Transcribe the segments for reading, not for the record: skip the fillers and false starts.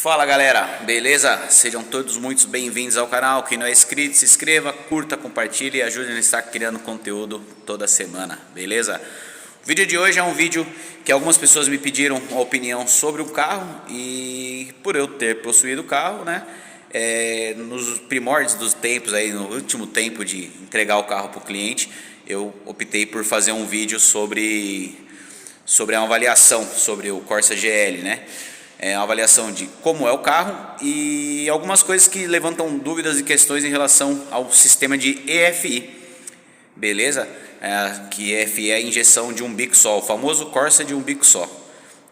Fala galera, beleza? Sejam todos muito bem-vindos ao canal. Quem não é inscrito, se inscreva, curta, compartilhe e ajude a estar criando conteúdo toda semana, beleza? O vídeo de hoje é um vídeo que algumas pessoas me pediram uma opinião sobre o carro e por eu ter possuído o carro, né? Nos primórdios dos tempos, aí, no último tempo de entregar o carro para o cliente, eu optei por fazer um vídeo sobre uma avaliação sobre o Corsa GL, né? Uma avaliação de como é o carro e algumas coisas que levantam dúvidas e questões em relação ao sistema de EFI, beleza? Que EFI é a injeção de um bico só, o famoso Corsa de um bico só.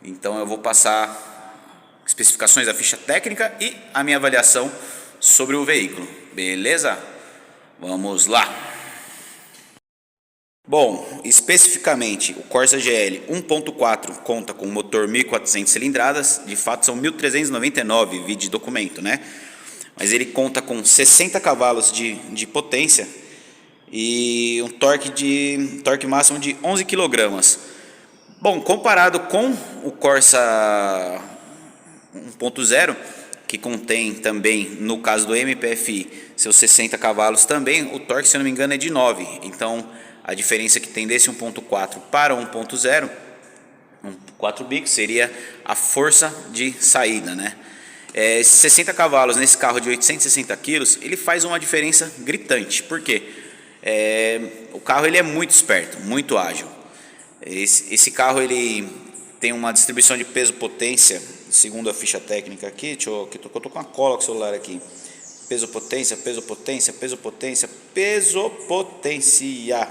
Então eu vou passar especificações da ficha técnica e a minha avaliação sobre o veículo, beleza? Vamos lá! Bom, especificamente o Corsa GL 1.4 conta com motor 1.400 cilindradas, de fato são 1.399, vídeo documento, né? Mas ele conta com 60 cavalos de potência e um torque máximo de 11 kg. Bom, comparado com o Corsa 1.0, que contém também, no caso do MPFI, seus 60 cavalos também, o torque, se eu não me engano, é de 9. Então, a diferença que tem desse 1.4 para 1.0, 4 bicos, seria a força de saída, né? 60 cavalos nesse carro de 860 kg, ele faz uma diferença gritante. Por quê? O carro ele é muito esperto, muito ágil. Esse carro ele tem uma distribuição de peso-potência, segundo a ficha técnica aqui. Eu tô com uma cola com o celular aqui. Peso-potência, peso-potência, peso-potência, peso-potência.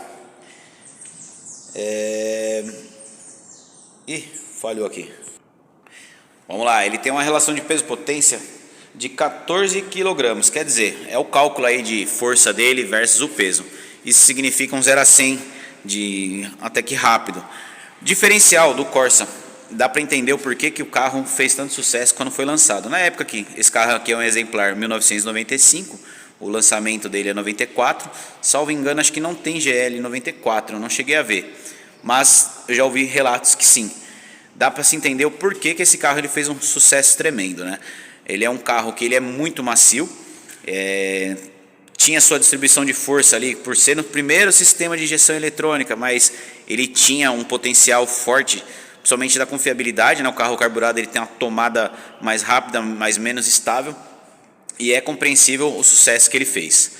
Falhou aqui. Vamos lá, ele tem uma relação de peso-potência de 14 kg, quer dizer, é o cálculo aí de força dele versus o peso. Isso significa um 0 a 100 até que rápido. Diferencial do Corsa, dá para entender o porquê que o carro fez tanto sucesso quando foi lançado. Na época que esse carro aqui é um exemplar 1995, o lançamento dele é 94, salvo engano acho que não tem GL 94, eu não cheguei a ver, mas eu já ouvi relatos que sim. Dá para se entender o porquê que esse carro ele fez um sucesso tremendo, né? Ele é um carro que ele é muito macio, tinha sua distribuição de força ali, por ser no primeiro sistema de injeção eletrônica, mas ele tinha um potencial forte, principalmente da confiabilidade, né? O carro carburado ele tem uma tomada mais rápida, mas menos estável, e é compreensível o sucesso que ele fez.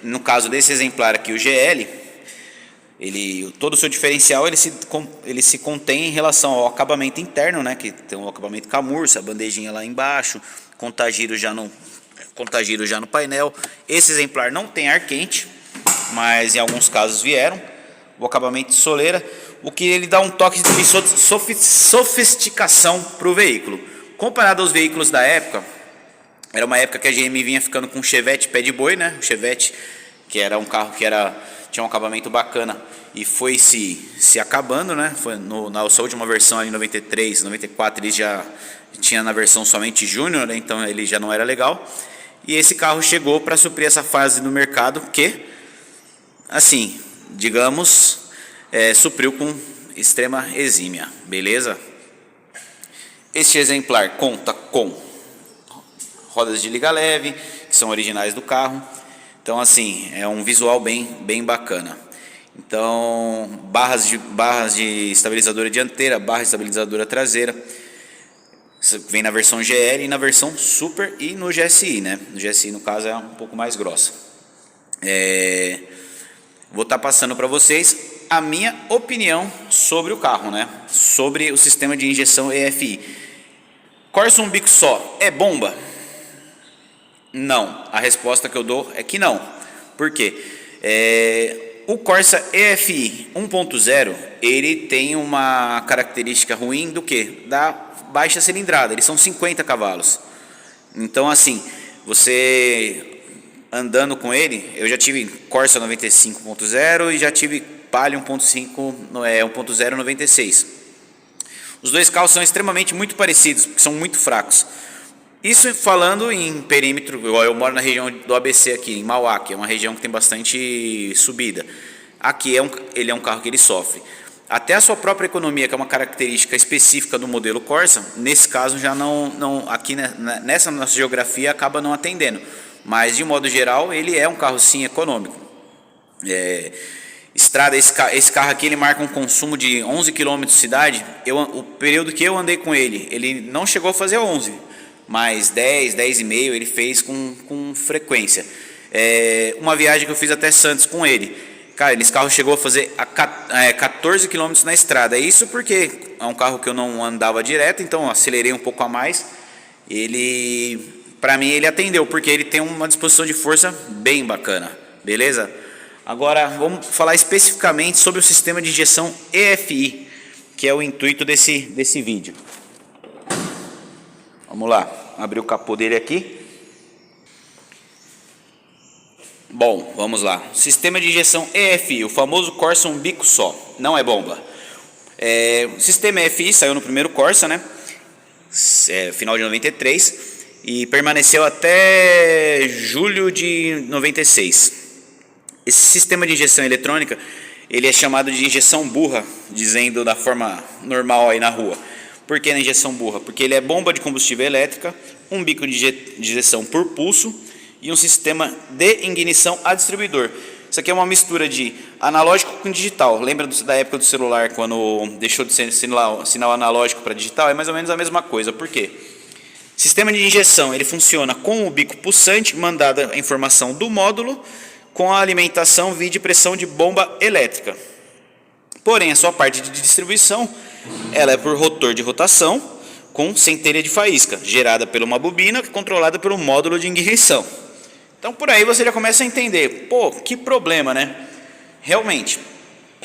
No caso desse exemplar aqui, o GL, todo o seu diferencial ele se contém em relação ao acabamento interno, né? Que tem um acabamento camurça, a bandejinha lá embaixo, contagiro já no painel. Esse exemplar não tem ar quente, mas em alguns casos vieram. O acabamento de soleira, o que ele dá um toque de sofisticação para o veículo. Comparado aos veículos da época, era uma época que a GM vinha ficando com o Chevette pé de boi, né? O Chevette, que era um carro que tinha um acabamento bacana e foi se acabando, né? Na sua última versão ali, 93, 94, ele já tinha na versão somente Júnior, né? Então ele já não era legal. E esse carro chegou para suprir essa fase no mercado que, assim, digamos, supriu com extrema exímia, beleza? Este exemplar conta com rodas de liga leve, que são originais do carro. Então, assim, é um visual bem bacana. Então, barras de estabilizadora dianteira, barra de estabilizadora traseira. Vem na versão GL e na versão Super e no GSI, né? No GSI, no caso, é um pouco mais grossa. Vou estar passando para vocês a minha opinião sobre o carro, né? Sobre o sistema de injeção EFI. Corsa um bico só é bomba? Não, a resposta que eu dou é que não. Por quê? O Corsa EFI 1.0 ele tem uma característica ruim do que? Da baixa cilindrada, eles são 50 cavalos. Então, assim, você andando com ele, eu já tive Corsa 95.0 e já tive Palio 1.0 96. Os dois carros são extremamente muito parecidos, porque são muito fracos. Isso falando em perímetro, eu moro na região do ABC aqui, em Mauá, que é uma região que tem bastante subida. Aqui ele é um carro que ele sofre. até a sua própria economia, que é uma característica específica do modelo Corsa, nesse caso já não aqui nessa nossa geografia acaba não atendendo. Mas de modo geral ele é um carro sim econômico. Estrada, esse carro aqui ele marca um consumo de 11 km de cidade. O período que eu andei com ele não chegou a fazer 11, mas 10, 10,5 ele fez com frequência. Uma viagem que eu fiz até Santos com ele, cara, esse carro chegou a fazer 14 km na estrada. Isso porque é um carro que eu não andava direto, então eu acelerei um pouco a mais. Para mim ele atendeu, porque ele tem uma disposição de força bem bacana, beleza? Agora vamos falar especificamente sobre o sistema de injeção EFI, que é o intuito desse vídeo. Vamos lá, abrir o capô dele aqui. Bom, vamos lá. Sistema de injeção EFI, o famoso Corsa um bico só, não é bomba. O sistema EFI saiu no primeiro Corsa, né? Final de 93 e permaneceu até julho de 96. Esse sistema de injeção eletrônica, ele é chamado de injeção burra, dizendo da forma normal aí na rua. Por que na injeção burra? Porque ele é bomba de combustível elétrica, um bico de injeção por pulso e um sistema de ignição a distribuidor. Isso aqui é uma mistura de analógico com digital. Lembra da época do celular, quando deixou de ser sinal analógico para digital? É mais ou menos a mesma coisa. Por quê? Sistema de injeção, ele funciona com o bico pulsante, mandada a informação do módulo, com a alimentação via de pressão de bomba elétrica. Porém, a sua parte de distribuição, ela é por rotor de rotação com centelha de faísca, gerada por uma bobina controlada pelo módulo de ignição. Então, por aí você já começa a entender, que problema, né? Realmente,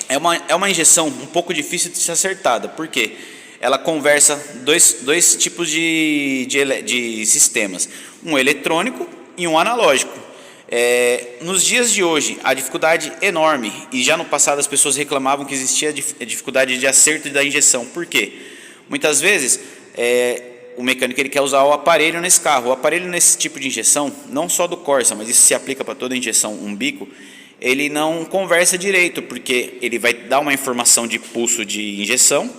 é uma injeção um pouco difícil de ser acertada, porque ela conversa dois tipos de sistemas, um eletrônico e um analógico. Nos dias de hoje, a dificuldade enorme, e já no passado as pessoas reclamavam que existia a dificuldade de acerto da injeção. Por quê? Muitas vezes o mecânico ele quer usar o aparelho nesse carro. O aparelho nesse tipo de injeção, não só do Corsa, mas isso se aplica para toda injeção, um bico, ele não conversa direito, porque ele vai dar uma informação de pulso de injeção,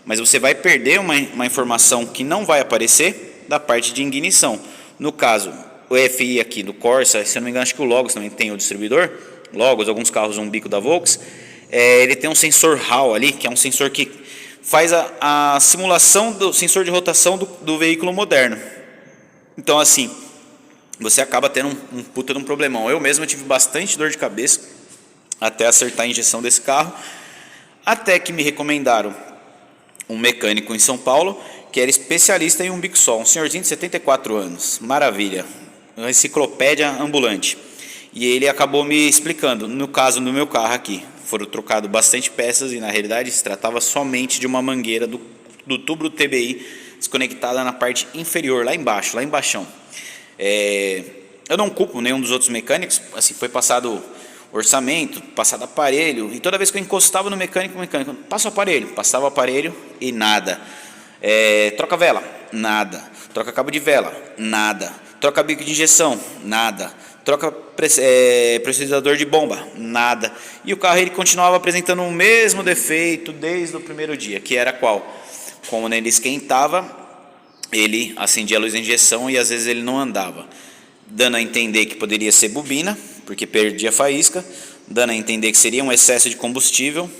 mas você vai perder uma informação que não vai aparecer da parte de ignição. No caso, o EFI aqui do Corsa, se eu não me engano, acho que o Logos também tem o distribuidor. Logos, alguns carros, um bico da Volks. Ele tem um sensor Hall ali, que é um sensor que faz a simulação do sensor de rotação do veículo moderno. Então, assim, você acaba tendo um puta de um problemão. Eu mesmo tive bastante dor de cabeça até acertar a injeção desse carro, até que me recomendaram um mecânico em São Paulo, que era especialista em um bico só, um senhorzinho de 74 anos, maravilha, uma enciclopédia ambulante. E ele acabou me explicando, no caso do meu carro aqui, foram trocadas bastante peças e na realidade se tratava somente de uma mangueira do tubo do TBI desconectada na parte inferior, lá embaixo, lá embaixão. Eu não culpo nenhum dos outros mecânicos, assim, foi passado orçamento, passado aparelho, e toda vez que eu encostava no mecânico, passa o aparelho, passava o aparelho e nada. Troca vela, nada. Troca cabo de vela, nada. Troca bico de injeção, nada. Troca pressurizador de bomba, nada. E o carro ele continuava apresentando o mesmo defeito desde o primeiro dia, que era qual? Quando ele esquentava, ele acendia a luz de injeção e às vezes ele não andava, dando a entender que poderia ser bobina, porque perdia faísca, dando a entender que seria um excesso de combustível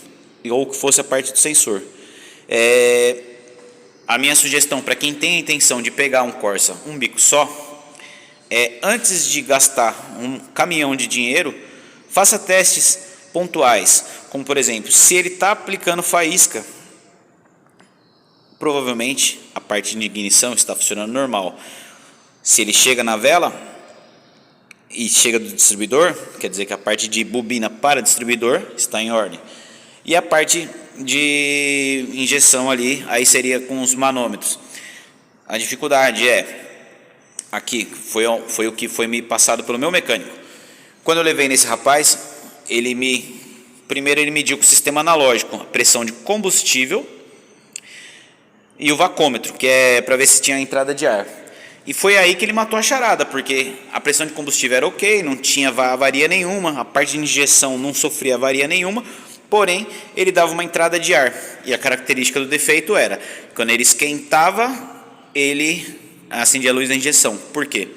ou que fosse a parte do sensor. A minha sugestão para quem tem a intenção de pegar um Corsa, um bico só, antes de gastar um caminhão de dinheiro, faça testes pontuais, como por exemplo, se ele está aplicando faísca, provavelmente a parte de ignição está funcionando normal. Se ele chega na vela e chega do distribuidor, quer dizer que a parte de bobina para distribuidor está em ordem. E a parte de injeção ali, aí seria com os manômetros. A dificuldade aqui, foi o que foi me passado pelo meu mecânico. Quando eu levei nesse rapaz, primeiro ele mediu com o sistema analógico a pressão de combustível e o vacômetro, que é para ver se tinha entrada de ar. E foi aí que ele matou a charada, porque a pressão de combustível era ok, não tinha avaria nenhuma, a parte de injeção não sofria avaria nenhuma, porém ele dava uma entrada de ar, e a característica do defeito era, quando ele esquentava, ele acendia a luz da injeção. Por quê?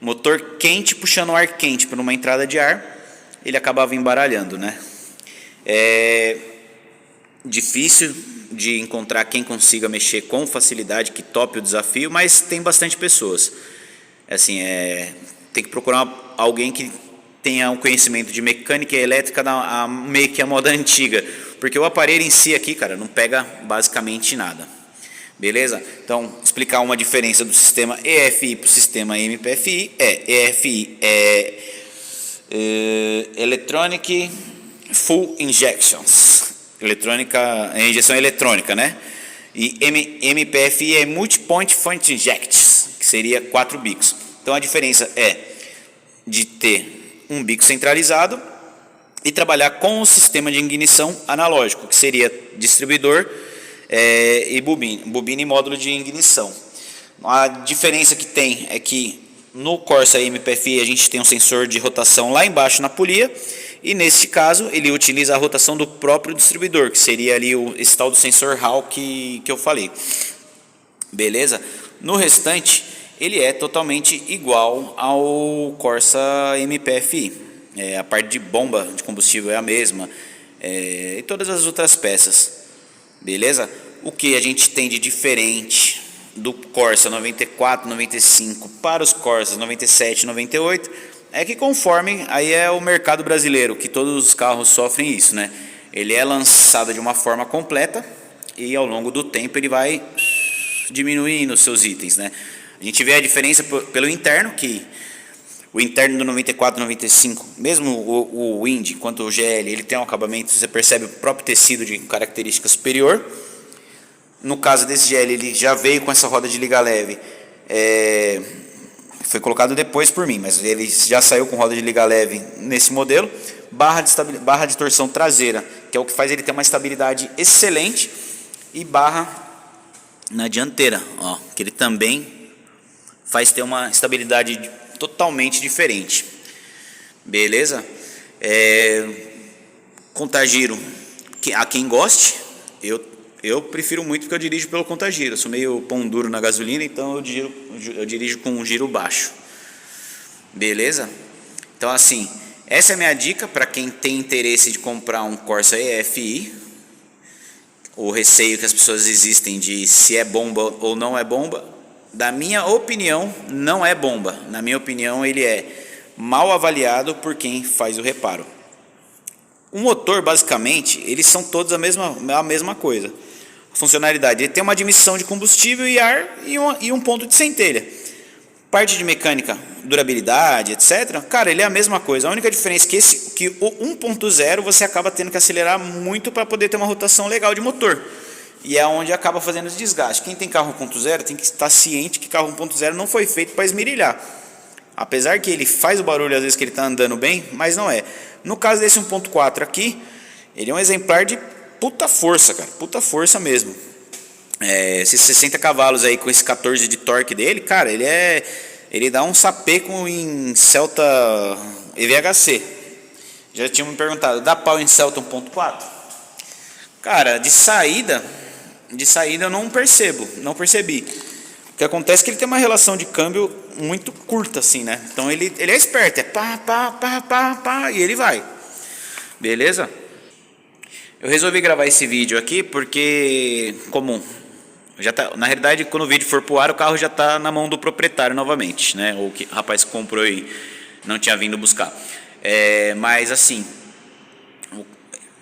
Motor quente puxando ar quente por uma entrada de ar, ele acabava embaralhando, né? É difícil de encontrar quem consiga mexer com facilidade, que tope o desafio, mas tem bastante pessoas. Assim, tem que procurar alguém que tenha um conhecimento de mecânica e elétrica meio que a moda antiga, porque o aparelho em si aqui, cara, não pega basicamente nada. Beleza? Então, explicar uma diferença do sistema EFI para o sistema MPFI EFI Electronic Full Injections, injeção eletrônica, né? E MPFI é Multipoint Point Injects, que seria 4 bicos. Então a diferença é de ter um bico centralizado e trabalhar com o sistema de ignição analógico, que seria distribuidor e bobina e módulo de ignição. A diferença que tem é que no Corsa MPFI a gente tem um sensor de rotação lá embaixo na polia, e nesse caso ele utiliza a rotação do próprio distribuidor, que seria ali esse tal do sensor Hall que eu falei. Beleza? No restante, ele é totalmente igual ao Corsa MPFI. A parte de bomba de combustível é a mesma, e todas as outras peças. Beleza? O que a gente tem de diferente do Corsa 94, 95 para os Corsas 97 e 98 é que, conforme aí é o mercado brasileiro, que todos os carros sofrem isso, né? Ele é lançado de uma forma completa e ao longo do tempo ele vai diminuindo os seus itens, né? A gente vê a diferença pelo interno, que o interno do 94, 95, mesmo o Indy quanto o GL, ele tem um acabamento, você percebe o próprio tecido de característica superior. No caso desse GL, ele já veio com essa roda de liga leve, foi colocado depois por mim, mas ele já saiu com roda de liga leve nesse modelo. Barra de torção traseira, que é o que faz ele ter uma estabilidade excelente, e barra na dianteira, ó, que ele também faz ter uma estabilidade totalmente diferente. Beleza? Contagiro, a quem goste, eu prefiro muito porque eu dirijo pelo contagiro. Eu sou meio pão duro na gasolina, então eu dirijo com um giro baixo. Beleza? Então, assim, essa é a minha dica para quem tem interesse de comprar um Corsa EFI. O receio que as pessoas existem de se é bomba ou não é bomba. Da minha opinião, não é bomba. Na minha opinião, ele é mal avaliado por quem faz o reparo. O motor, basicamente, eles são todos a mesma coisa. A funcionalidade, ele tem uma admissão de combustível e ar e um ponto de centelha. Parte de mecânica, durabilidade, etc. Cara, ele é a mesma coisa. A única diferença é que o 1.0 você acaba tendo que acelerar muito para poder ter uma rotação legal de motor. E é onde acaba fazendo esse desgaste. Quem tem carro 1.0 tem que estar ciente que carro 1.0 não foi feito para esmerilhar. Apesar que ele faz o barulho às vezes que ele está andando bem, mas não é. No caso desse 1.4 aqui, ele é um exemplar de puta força, cara. Puta força mesmo. Esses 60 cavalos aí com esse 14 de torque dele, cara, ele dá um sapeco em Celta EVHC. Já tinham me perguntado, dá pau em Celta 1.4? Cara, de saída eu não percebi. O que acontece é que ele tem uma relação de câmbio muito curta, assim, né? Então ele é esperto, pá, e ele vai. Beleza? Eu resolvi gravar esse vídeo aqui porque, na realidade, quando o vídeo for pro ar, o carro já está na mão do proprietário novamente, né? Ou que o rapaz que comprou e não tinha vindo buscar. Mas assim,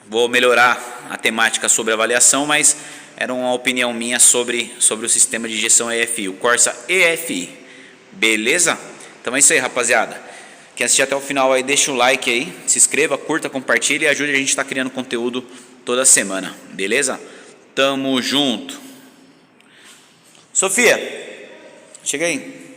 vou melhorar a temática sobre avaliação, mas era uma opinião minha sobre o sistema de injeção EFI, o Corsa EFI. Beleza? Então é isso aí, rapaziada. Quem assistir até o final aí, deixa o like aí, se inscreva, curta, compartilhe e ajude a gente a estar criando conteúdo toda semana. Beleza? Tamo junto. Sofia, chega aí.